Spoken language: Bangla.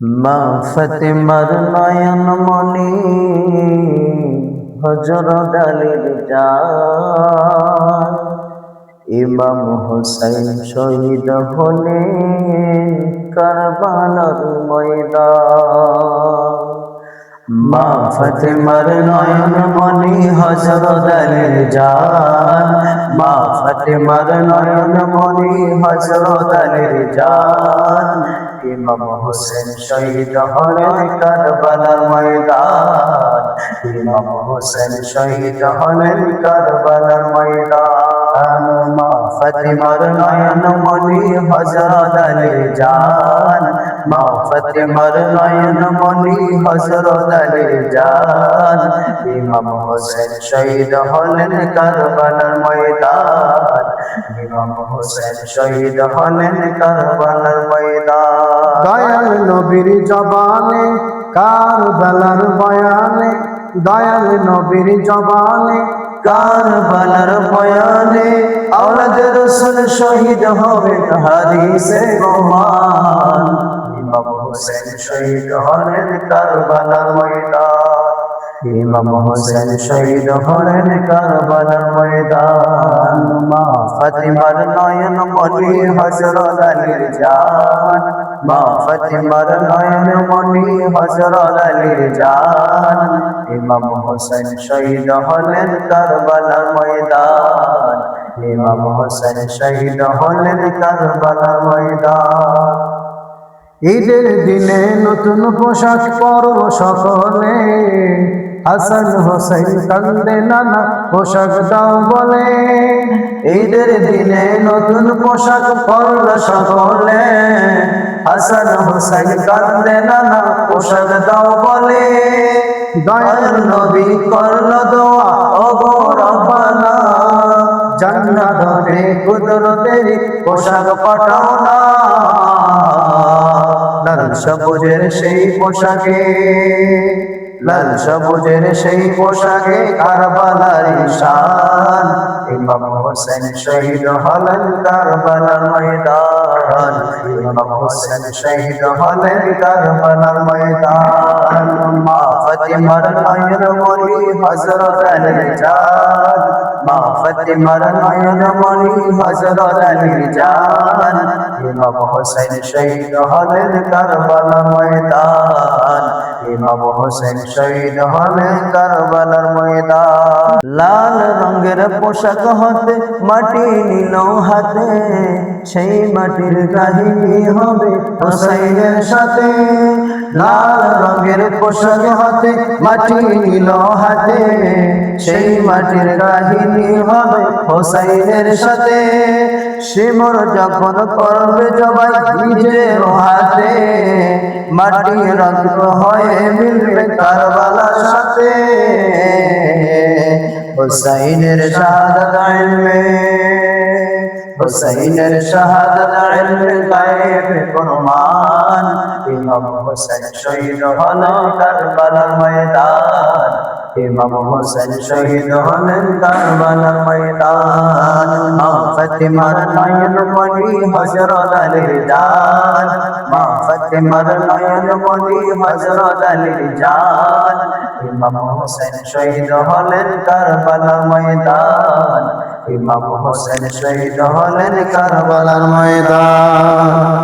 মা ফাতেমার নয়ন মনি হযরত আলীর জান, ইমাম হুসাইন শহীদ হলেন কারবালার ময়দান। মা ফাতেমার নয়ন মনি হযরত আলীর জান, মা ফাতেমার নয়ন মনি হযরত আলীর জান, ইমাম হোসেন শহীদ হলেন কারবালার ময়দান, ইমাম হোসেন শহীদ হলেন কারবালার ময়দান। মা ফাতেমার নয়ন মনি হযরত আলীর জান, মা ফাতেমার নয়ন মনি হযরত আলীর জান, ইমাম হোসেন শহীদ হলেন কারবালার ময়দান, ইমাম হোসেন শহীদ হলেন কারবালার ময়দান। দয়াল নবীর জবানে কারবালার বয়ানে, দয়াল নবীর জবানে কারবালার বয়ানে আওলাদ রাসূল শহীদ হবেন হাদিসে প্রমাণ। ইমাম হোসেন শহীদ হলেন কারবালার ময়দান, ইমাম হোসেন শহীদ হলেন কারবালার ময়দান। মা ফাতেমার নয়ন মনি হযরত আলীর জান, মা ফাতেমার নয়ন মনি হযরত আলীর জান, ইমাম হোসেন শহীদ হলেন কারবালার ময়দান, ইমাম হোসেন শহীদ হলেন কারবালার ময়দান। ঈদের দিনে নতুন পোশাক পরো সকলে, হাসান হোসেন কান্দে নানা পোশাক দাও বলে। ঈদের দিনে নতুন পোশাক পরল সকলে, হাসান হোসেন কান্দে নানা পোশাক দাও বলে। দয়াল নবী করল দোয়া ওগো রব্বানা, জান্নাত হতে কুদরতের পোশাক পাঠাও না। লাল সবুজের সেই পোশাকে, লাল সবুজের সেই পোশাকে কারবালার শান, ইমাম হোসেন শহীদ হলেন কারবালার ময়দান, ইমাম হোসেন শহীদ হলেন কারবালার ময়দান। মা ফাতেমার নয়ন মনি হযরত আলীর জান, মা ফাতেমার নয়ন মনি হযরত আলীর জান, ইমাম হোসেন শহীদ হলেন কারবালার ময়দান, ইমাম হোসেন শহীদ হলেন কারবালার ময়দান। লাল রঙের পোশাক হতে মাটি নিল হাতে, সেই মাটির কাহিনী হবে হোসেনের সাথে। লাল রঙের পোশাক হতে মাটি নিল হাতে, সেই মাটির কাহিনী হবে হোসেনের সাথে। শিমর যখন করবে জবাই নিজের হাতে, মাটি রক্ত হয়ে মিলবে কারবালার সাথে। হোসেনের শাহাদাত ইলমে, হোসেনের শাহাদাত ইলমে গায়েব প্রমাণ, ইমাম হোসেন শহীদ হলেন কারবালার ময়দান, ইমাম হোসেন শহীদ হলেন কারবালার ময়দান। মা ফাতেমার নয়ন মনি হযরত আলীর জান, মা ফাতেমার নয়ন মনি হযরত আলীর জান, ইমাম হোসেন শহীদ হলেন কারবালার ময়দান, ইমাম হোসেন শহীদ হলেন কারবালার ময়দান।